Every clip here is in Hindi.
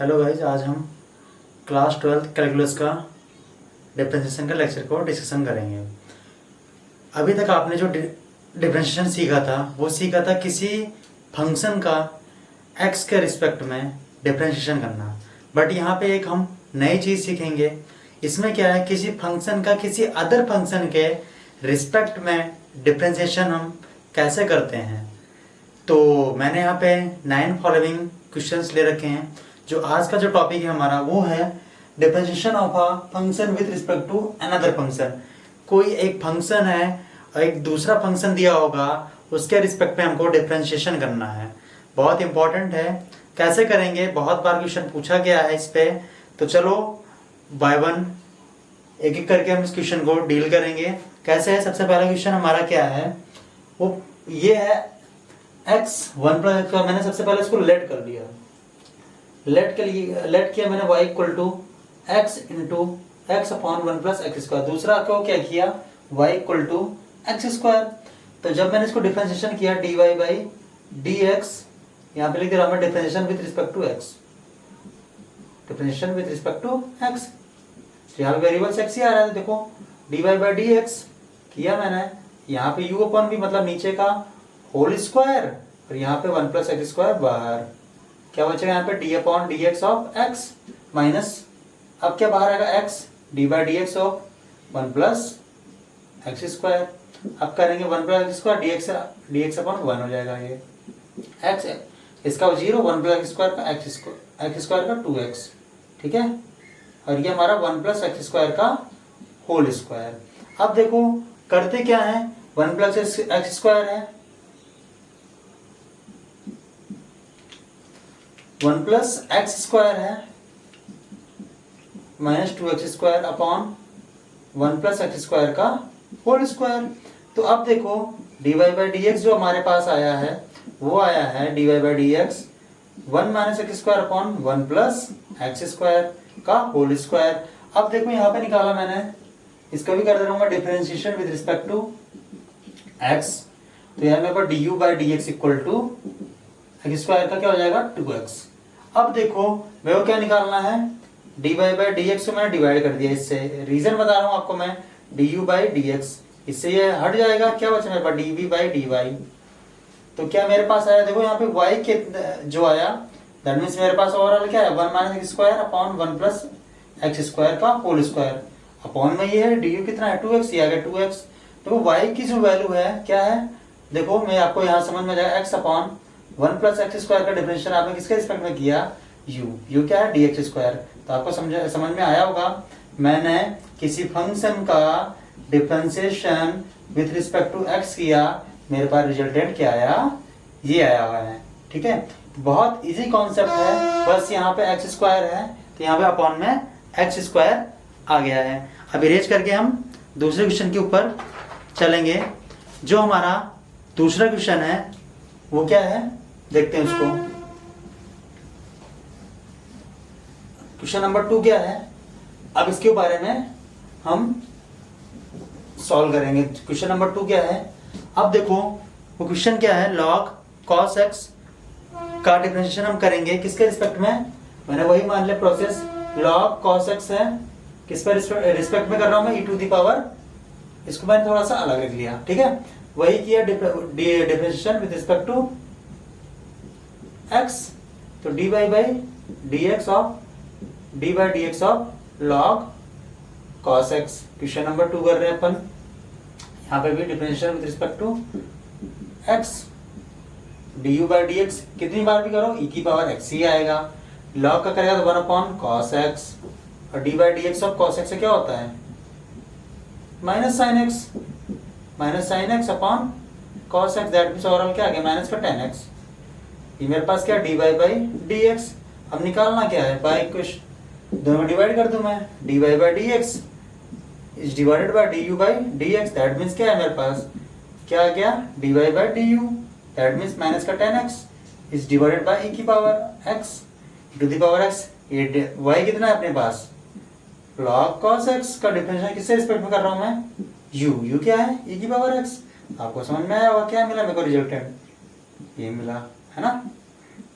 हेलो गाइज, आज हम क्लास 12 कैलकुलस का डिफरेंशिएशन का लेक्चर को डिस्कशन करेंगे। अभी तक आपने जो डिफरेंशिएशन सीखा था वो सीखा था किसी फंक्शन का एक्स के रिस्पेक्ट में डिफरेंशिएशन करना। बट यहाँ पे एक हम नई चीज़ सीखेंगे। इसमें क्या है, किसी फंक्शन का किसी अदर फंक्शन के रिस्पेक्ट में डिफरेंशिएशन हम कैसे करते हैं। तो मैंने यहाँ पे 9 फॉलोइंग क्वेश्चंस ले रखे हैं। जो आज का जो टॉपिक है हमारा वो है differentiation of a function with respect to another function. कोई एक फंक्शन है और एक दूसरा फंक्शन दिया होगा, उसके रिस्पेक्ट में हमको डिफरेंशिएशन करना है। बहुत इंपॉर्टेंट है। कैसे करेंगे, बहुत बार क्वेश्चन पूछा गया है इस पे। तो चलो बाय वन एक एक करके हम इस क्वेश्चन को डील करेंगे। कैसे है, सबसे पहला क्वेश्चन हमारा क्या है, वो ये है x 1 प्लस एक्स। मैंने सबसे पहले इसको लेट कर लिया। लेट किया मैंने y equal to x into x upon 1 plus x square. दूसरा को क्या किया, y equal to x square. तो जब मैंने इसको डिफरेंशिएशन किया dy बाई डी एक्स, यहाँ पे लिख दे रहा हूँ differentiation with respect to x, differentiation with respect to x। यहाँ पे वेरिएबल्स x ही आ रहा है। देखो dy बाई डी एक्स किया मैंने, यहाँ पे u अपॉन भी मतलब नीचे का होल स्क्वायर, और यहाँ पे 1 प्लस एक्स स्क्वायर बाहर। क्या बचेगा यहाँ पे D upon D x of x minus, अब क्या बाहर आएगा x d by D x of 1 plus x square. अब करेंगे 1 plus x square D x upon 1 हो जाएगा। ये x इसका 0, 1 प्लस एक्स स्क्वायर का एक्स स्क्वायर का 2x, ठीक है। और ये हमारा 1 प्लस एक्स स्क्वायर का होल स्क्वायर। अब देखो करते क्या है, 1 प्लस एक्स स्क्वायर है, 1 प्लस एक्स स्क्वायर है minus 2x square upon 1 plus x square का होल स्क्वायर। तो अब देखो dy बाई डी एक्स जो हमारे पास आया है वो आया है dy by D x 1 minus x square upon 1 plus x square का होल स्क्वायर। अब देखो यहाँ पे निकाला मैंने, इसका भी कर दे रहा हूँ differentiation with respect to x। तो यहाँ मेरे पास du by D x equal to x square का क्या हो जाएगा 2x। अब देखो मेरे को क्या निकालना है, dy बाई डी एक्स को मैंने डिवाइड कर दिया इससे। रीजन बता रहा हूँ आपको मैं, du बाई डी एक्स, इससे ये हट जाएगा। क्या बचा मेरे पास dv बाई डी वाई। तो क्या मेरे पास आया, देखो यहाँ पे y के जो आया दैट मीन्स मेरे पास ओवरऑल क्या है 1 minus x square upon 1 plus x square का होल स्क्वायर। अपॉन में ये है du कितना है 2x, ये आ गया 2x। देखो y की जो वैल्यू है क्या है, देखो मैं आपको यहाँ समझ में जाएगा x upon 1 plus x square का डिफरेंशिएशन आपने किसके रिस्पेक्ट में किया, u क्या है डी एक्स स्क्वायर। तो आपको समझ में आया होगा, मैंने किसी फंक्शन का differentiation with respect to x किया, मेरे पास रिजल्टेंट क्या आया, ये आया हुआ है। ठीक है, बहुत इजी कॉन्सेप्ट है। बस यहाँ पे एक्स स्क्वायर है तो यहाँ पे अपॉन में एक्स स्क्वायर आ गया है। अब इरेज करके हम दूसरे क्वेश्चन के ऊपर चलेंगे। जो हमारा दूसरा क्वेश्चन है वो क्या है, देखते हैं उसको। क्वेश्चन नंबर 2 क्या है, अब इसके बारे में हम सॉल्व करेंगे। क्वेश्चन नंबर 2 क्या है, अब देखो वो क्वेश्चन क्या है, log cos x का डिफरेंशिएशन हम करेंगे किसके रिस्पेक्ट में, मैंने वही मान लिया प्रोसेस। log cos x है, किस पर रिस्पेक्ट में कर रहा हूं मैं, e टू द पावर, इसको मैंने थोड़ा सा अलग लिख लिया। ठीक है, वही किया differentiation with respect to x। तो dy by D x of log cos x। Question number 2 कर रहे हैं अपन, यहाँ पे भी differentiation with respect to x। du by D x कितनी बार भी करो e की पावर x ही आएगा। log का करेगा तो 1 अपॉन cos x, और d by D x of cos x से क्या होता है minus sine x upon cos x, that means overall क्या आ गया माइनस का tan x। ये मेरे पास क्या dy बाई डी एक्स। अब निकालना क्या है, बाई कुछ दोनों में डिवाइड कर दूं मैं, dy by D x is divided by du by D x, that means क्या है मेरे पास, क्या आ गया dy by du, that means minus का tan x is divided by e की power x to the power x। ये y कितना है अपने पास, log cos x का डिफरेंशिएशन किससे रिस्पेक्ट में कर रहा हूं मैं, u क्या है e की पावर x। आपको समझ में आया होगा, क्या मिला मेरे को रिजल्टेंट, ये मिला है ना।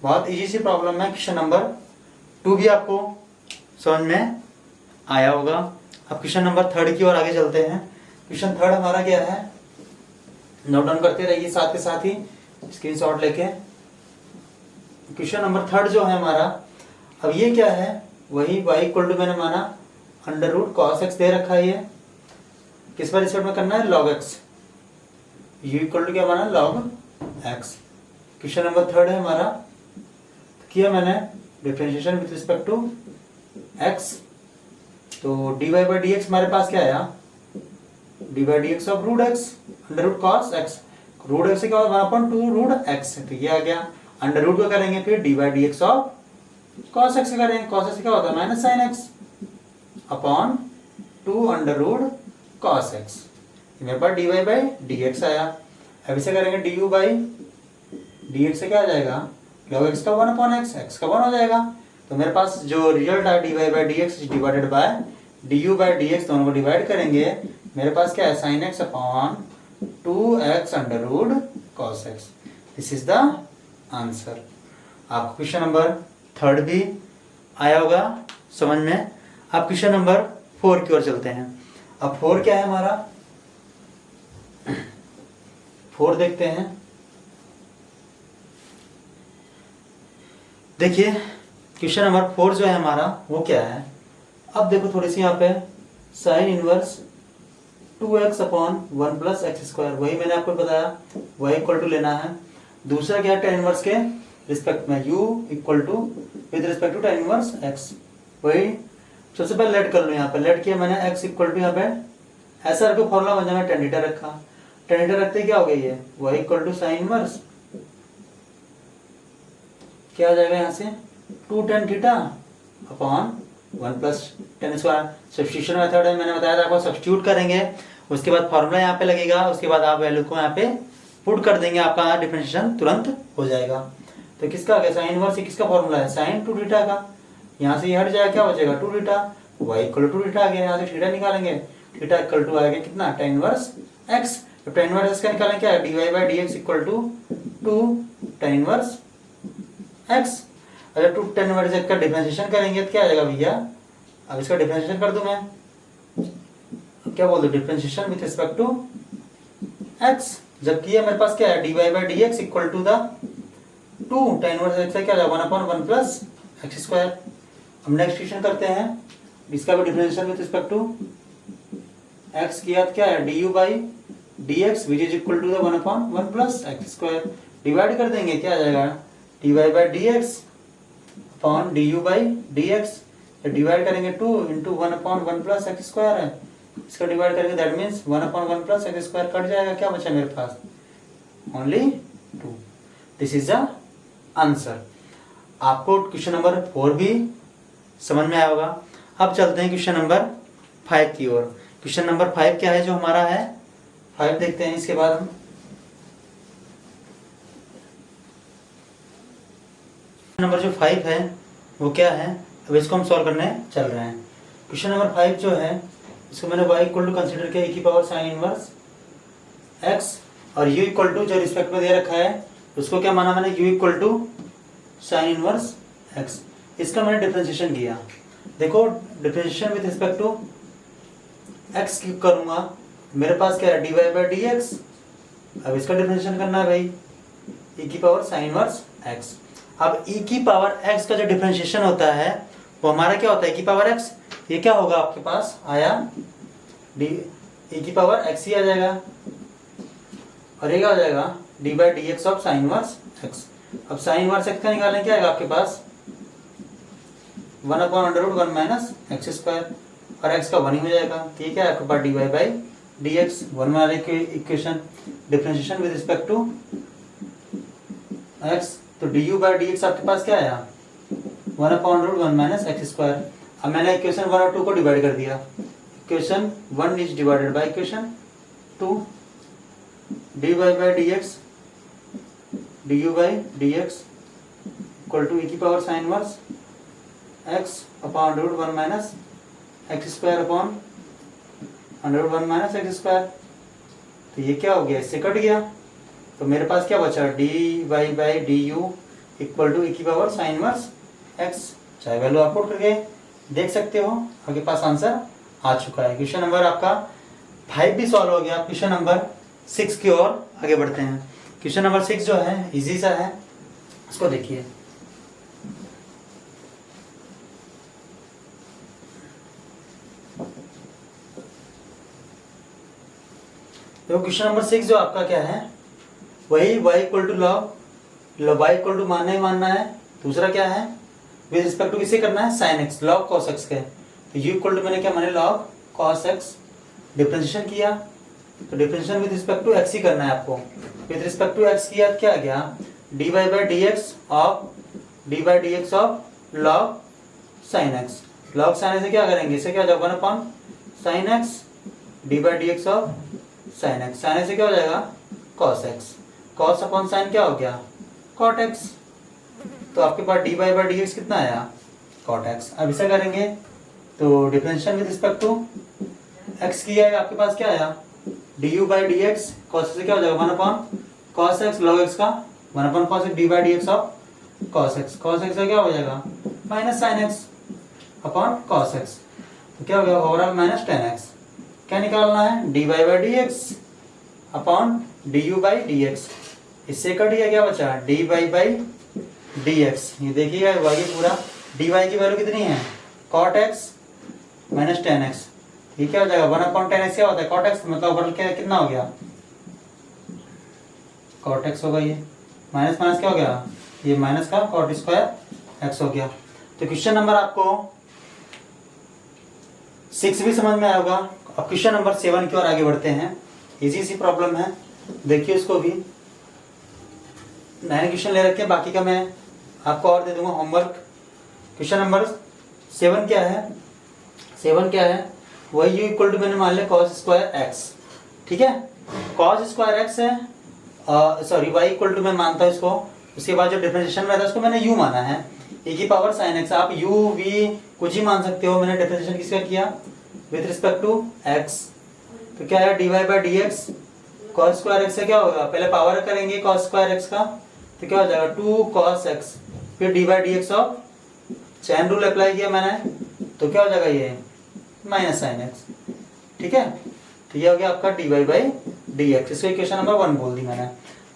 बहुत इजी सी प्रॉब्लम है। क्वेश्चन नंबर 2 भी आपको समझ में आया होगा। अब क्वेश्चन नंबर 3 की ओर आगे चलते हैं। क्वेश्चन 3 हमारा क्या है, नोट डाउन करते रहिए साथ के साथ ही स्क्रीनशॉट लेके। क्वेश्चन नंबर 3 जो है हमारा, अब ये क्या है, वही y इक्वल टू मैंने माना अंडर रूट कॉस एक्स दे रखा है। ये किस पर रिस्पेक्ट में करना है, log x. u equal to क्या माना, लॉग एक्स। क्वेश्चन नंबर 3 है हमारा, किया मैंने differentiation with respect to x, तो dy बाई डी एक्स हमारे पास क्या आया, dy by D x of root x under root cos x. Root x से क्या होगा, 1/2 रूट एक्स, तो ये आ गया। अंडर रूट को करेंगे फिर dy by D x of cos x से करेंगे, कॉस एक्स से क्या होता है minus sine x upon 2 under root cos x. मेरे पास dy बाई डी एक्स आया। अब इसे करेंगे du बाई डी एक्स से क्या आ जाएगा, log x का 1/x, x का 1 हो जाएगा। तो मेरे पास जो रिजल्ट है dy by D x divided by du by D x, दोनों को डिवाइड करेंगे, मेरे पास क्या है sine x upon 2x under root cos x. This is the answer. आपको क्वेश्चन नंबर 3 भी आया होगा समझ में। अब क्वेश्चन नंबर 4 की ओर चलते हैं। अब 4 क्या है हमारा, 4 देखते हैं। देखिए क्वेश्चन नंबर 4 जो है हमारा वो क्या है, अब देखो थोड़ी सी यहाँ पे sine inverse 2x upon 1 plus x square, वही मैंने आपको बताया y इक्वल टू लेना है। दूसरा क्या है, tan इनवर्स के रिस्पेक्ट में u equal to with respect to tan inverse x। वही सबसे पहले लेट कर लो, यहाँ पे लेट किया मैंने x इक्वल टू यहाँ पे ऐसा रखो फॉर्मूला बन जाएगा, tan थीटा रखा। tan थीटा रखते क्या हो गई है, y equal to sine inverse क्या आ जाएगा यहाँ से 2 tan theta upon 1 plus tan square. Substitution method है, मैंने बताया था आपको, सब्स्टिट्यूट करेंगे, उसके बाद फॉर्मूला यहाँ पे लगेगा, उसके बाद आप वैल्यू को यहाँ पे पुट कर देंगे, आपका डिफरेंशिएशन तुरंत हो जाएगा। तो किसका आ गया साइन इनवर्स, किसका फॉर्मूला है साइन 2 थीटा का। यहाँ से ये हट जाएगा, क्या बचेगा 2 theta, y equal to theta आ गया। यहाँ से थीटा निकालेंगे, थीटा इक्वल टू आएगा कितना tan इनवर्स x। तो tan इनवर्स x का निकालेंगे क्या है, dy by D x equal to 2 tan inverse x। अगर 2 tan इनवर्स x का डिफरेंशिएशन करेंगे तो क्या आ जाएगा भैया, अब इसका डिफरेंशिएशन कर दूं मैं, क्या बोल दो differentiation with respect to x। जबकि ये मेरे पास क्या है dy by D x equal to the 2 tan inverse x से क्या आ जाएगा 1/1 प्लस एक्स स्क्वायर। हम नेक्स्ट क्वेश्चन करते हैं, इसका भी differentiation with respect to x किया तो क्या है du by D x which is equal to the 1/1 plus x square. Divide कर देंगे, क्या आ जाएगा dy by D x upon du by D x. Divide करेंगे 2 इंटू 1/1 प्लस एक्स स्क्वायर है, इसका डिवाइड करेंगे that means 1/1 plus x square cut जाएगा, क्या बचा मेरे पास only 2। This is the answer. आपको क्वेश्चन नंबर 4 भी समझ में आया होगा। अब चलते हैं क्वेश्चन नंबर 5 की ओर। क्वेश्चन नंबर 5 क्या है जो हमारा है, 5 देखते हैं, इसके बाद हम नंबर जो 5 है वो क्या है, अब इसको हम सॉल्व करने चल रहे हैं। क्वेश्चन नंबर 5 जो है इसको मैंने y इक्वल टू कंसिडर किया e की पावर साइन इनवर्स x, और u इक्वल टू जो रिस्पेक्ट में दे रखा है उसको क्या माना मैंने, u equal to sine inverse x। इसका मैंने डिफरेंशिएशन किया। देखो differentiation with respect to x की करूंगा, मेरे पास क्या है dy बाई डी एक्स। अब इसका डिफरेंशिएशन करना है भाई e की पावर साइन इनवर्स x। अब e की पावर x का जो डिफरेंशिएशन होता है वो हमारा क्या होता है e की पावर x। ये क्या होगा आपके पास आया e की पावर x ही आ जाएगा, और ये क्या हो जाएगा D by D x of sine inverse x। अब साइन इनवर्स x का निकालने क्या आएगा आपके पास 1/√1 माइनस एक्स स्क्वायर, और x का 1 ही हो जाएगा। तो ये क्या है आपके पास डी बाई डी एक्स 1 वाले equation differentiation with respect to x। तो du बाई डी एक्स आपके पास क्या आया 1/√1 माइनस एक्स स्क्वायर। अब मैंने इक्वेशन 1 और 2 को डिवाइड कर दिया, equation 1 is divided by equation 2, dy by D x du by D x equal to e की power sine inverse x upon √1 minus x square upon √1 minus x square. तो ये क्या हो गया, इससे कट गया, तो मेरे पास क्या बचा dy by D u equal to e की पावर साइन इनवर्स x। चाहे वैल्यू आप पुट करके देख सकते हो, आपके पास आंसर आ चुका है। क्वेश्चन नंबर आपका 5 भी सॉल्व हो गया। क्वेश्चन नंबर 6 की ओर आगे बढ़ते हैं। क्वेश्चन नंबर 6 जो है इजी सा है, इसको देखिए। तो क्वेश्चन नंबर 6 जो आपका क्या है, वही y equal to log y equal to मानना ही मानना है। दूसरा क्या है, विद रिस्पेक्ट टू किसे करना है, sine x, log cos x के। तो u इक्वल टू मैंने क्या माने, लॉग कॉस x, डिफरेंशिएशन किया तो differentiation with respect to x ही करना है आपको। विद रिस्पेक्ट टू x किया क्या आ गया, dy by D x of log sine x। Log sine x से क्या करेंगे, इसे क्या हो जाएगा 1 upon sine x, d by D x of sine x। Sine x से क्या हो जाएगा cos x, cos upon sine क्या हो गया cot x। तो आपके पास डी बाई डी एक्स कितना आया cot x। अब इसे करेंगे तो differential with respect to x किया है, आपके पास क्या आया d you by D x, cos से क्या हो जाएगा 1 upon cos x, log x का 1 upon cos x, d by D x of cos x। cos x का क्या हो जाएगा minus sine x upon cos x। तो क्या हो गया ओवरऑल माइनस टेन एक्स। क्या निकालना है, D by D x upon D you by D x. इससे कट गया, क्या बचा डी बाई डी एक्स। ये देखिएगा ये पूरा डी वाई की वैल्यू कितनी है cot x minus ten x. ये क्या हो जाएगा 1 अपॉन टेन एक्स क्या होता है कॉट एक्स, मतलब ओवरऑल क्या कितना हो गया कॉट एक्स होगा। ये माइनस माइनस क्या हो गया, ये माइनस का कॉट स्क्वायर एक्स हो गया। तो क्वेश्चन नंबर आपको 6 भी समझ में आया होगा। अब क्वेश्चन नंबर 7 की ओर आगे बढ़ते हैं। इजी सी प्रॉब्लम है, देखिए उसको भी। 9 क्वेश्चन ले रखे हैं, बाकी का मैं आपको और दे दूंगा होमवर्क। क्वेश्चन नंबर 7 क्या है, 7 क्या है, वही u इक्वल टू मैंने मान लिया cos स्क्वायर एक्स। ठीक है, cos स्क्वायर एक्स है, सॉरी y इक्वल टू मैं मानता हूँ इसको। उसके बाद जो डिफरेंशिएशन में था उसको मैंने u माना है, e की पावर साइन एक्स। आप u v कुछ ही मान सकते हो। मैंने डिफरेंशिएशन किसका किया विथ रिस्पेक्ट टू x। तो क्या है d Y by D x, cos square x से क्या होगा, पहले पावर करेंगे कॉस स्क्वायर एक्स का, तो क्या हो जाएगा 2 cos x, फिर D by D x of chain rule apply किया मैंने, तो क्या हो जाएगा ये माइनस साइन एक्स। ठीक है, तो ये हो गया आपका d Y by D x. इसको इक्वेशन नंबर 1 बोल दी मैंने।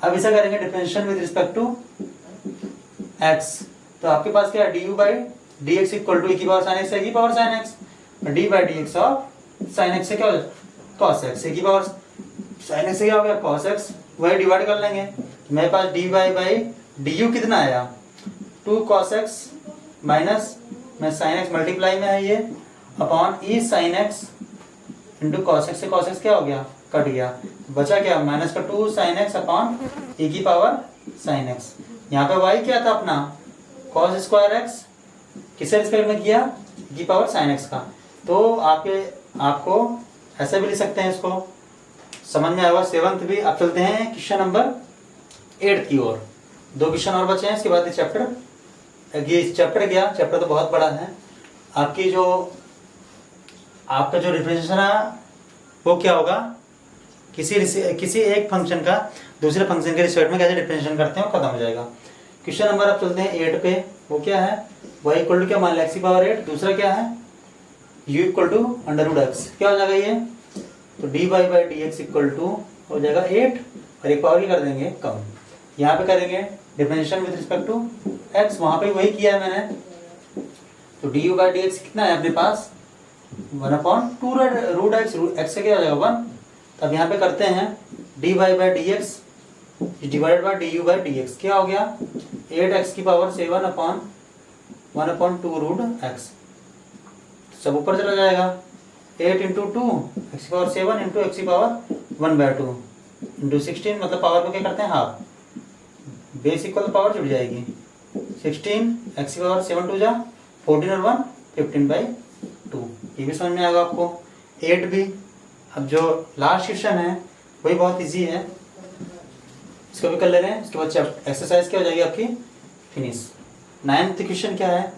अब इसे करेंगे differentiation with respect to x। तो आपके पास क्या है d you by D x equal to e की पावर साइन एक्स, e की power sine x, d by D x of sine x से क्या हो जाएगा cos x, e की पावर साइन एक्स से क्या हो गया cos x, वही डिवाइड कर लेंगे। मेरे पास d Y by D u कितना आया 2 cos x माइनस में साइन एक्स मल्टीप्लाई में है ये upon e sine x into cos x से cos x क्या हो गया कट गया, बचा क्या माइनस का 2 साइन एक्स अपॉन e की पावर साइन एक्स। यहाँ पे y क्या था अपना cos स्क्वायर x, किसे रिस्पेक्ट में किया e की पावर साइन एक्स का। तो आपको ऐसे भी लिख सकते हैं, इसको समझ में आएगा। 7th भी। अब चलते हैं क्वेश्चन नंबर 8 की ओर। 2 क्वेश्चन और बचे हैं, इसके बाद ये चैप्टर गया। चैप्टर तो बहुत बड़ा है। आपका जो रिप्रेजेंटेशन है वो क्या होगा, किसी एक फंक्शन का दूसरे फंक्शन के रिस्पेक्ट में कैसे डिफरेंशिएशन करते हैं वो खत्म हो जाएगा। क्वेश्चन नंबर अब चलते हैं 8 पे। वो क्या है, y इक्वल टू क्या मान लिया x की पावर 8, दूसरा क्या है u equal to under root x. क्या हो जाएगा ये, तो d Y by D x equal to हो जाएगा 8 और एक पावर की कर देंगे कम। यहाँ पे करेंगे differentiation with respect to x, वहां पे वही किया है मैंने। तो d you by D x कितना है अपने पास 1 अपॉन 2 रूट एक्स, एक्स से क्या हो जाएगा 1। तब यहाँ पे करते हैं D Y by D x divided by D you by D X. क्या हो गया 8x की power 7 upon 1 upon 2 root X, सब ऊपर चला जाएगा। 8 इंटू 2 एक्स की पावर 7 इंटू एक्स की पावर 1 बाई 2 इंटू 16, मतलब पावर को क्या करते हैं हाफ, बेस इक्वल पावर जुड़ जाएगी 16 एक्स की पावर 7 2 जा 14 और 1 15 बाई 2। ये भी समझ में आएगा आपको। 8 भी। अब जो लास्ट क्वेश्चन है वही बहुत इजी है, इसको भी कर ले रहे हैं। उसके बाद एक्सरसाइज क्या हो जाएगी आपकी फिनिश। 9th क्वेश्चन क्या है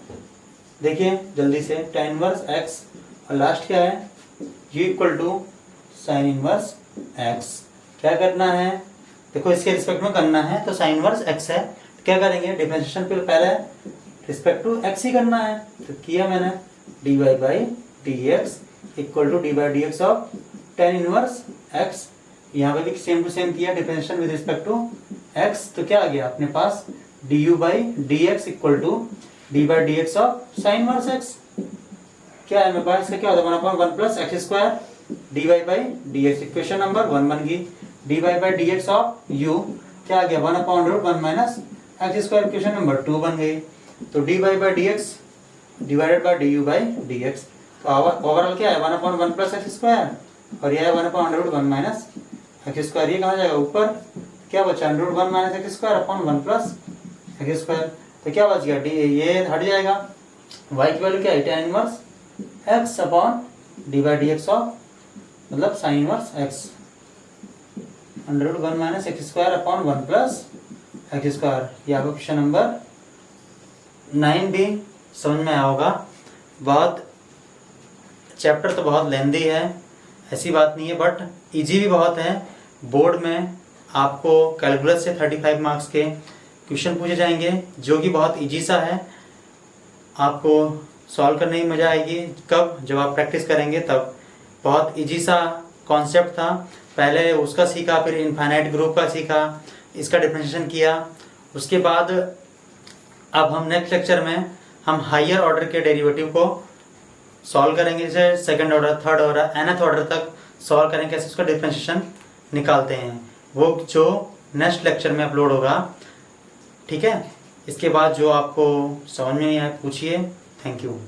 देखिए जल्दी से, tan इनवर्स x और लास्ट क्या है u equal to sine inverse x। क्या करना है, देखो इसके रिस्पेक्ट में करना है, तो साइन इनवर्स x है। क्या करेंगे डिफरेंशिएशन पे, पहले रिस्पेक्ट टू एक्स ही करना है, तो किया मैंने dy by D x equal to d by D x of tan inverse x. यहाँ पे भी सेम टू सेम किया differential with respect to x, तो क्या आ गया अपने पास d you by D x equal to d by D x of sine inverse x. क्या है मेरे पास, इसका क्या होता है 1/1 plus x square d Y by D x. Equation number 1 बन गई। D Y by D x of u क्या आ गया 1/√1 minus x square. Equation number 2 बन गई। तो d Y by D x divided by D you by D x, तो ओवरऑल क्या है 1/1 प्लस एक्स स्क्वायर, और यह है 1/√1 माइनस एक्स स्क्वायर। ये कहाँ जाएगा ऊपर, क्या बचा √1 minus x square upon 1 plus x square. तो क्या बच गया डी, ये हट जाएगा। y की वैल्यू क्या है tan inverse x upon d by D x of मतलब sine inverse x √1 minus x square upon 1 plus x square. ये आपका क्वेश्चन नंबर 9 भी समझ में आया होगा। बहुत चैप्टर तो बहुत लेंदी है, ऐसी बात नहीं है, बट इजी भी बहुत है। बोर्ड में आपको कैलकुलस से 35 मार्क्स के क्वेश्चन पूछे जाएंगे, जो कि बहुत इजी सा है। आपको सॉल्व करने की मज़ा आएगी कब, जब आप प्रैक्टिस करेंगे तब। बहुत इजी सा कॉन्सेप्ट था, पहले उसका सीखा, फिर इनफाइनाइट ग्रुप का सीखा, इसका डिफरेंशिएशन किया। उसके बाद अब हम नेक्स्ट लेक्चर में हम हायर ऑर्डर के डेरिवेटिव को सॉल्व करेंगे, जैसे second order, third order, nth order तक सॉल्व करेंगे, कैसे उसका डिफरेंशिएशन निकालते हैं, वो जो नेक्स्ट लेक्चर में अपलोड होगा। ठीक है, इसके बाद जो आपको समझ में नहीं आए पूछिए। Thank you.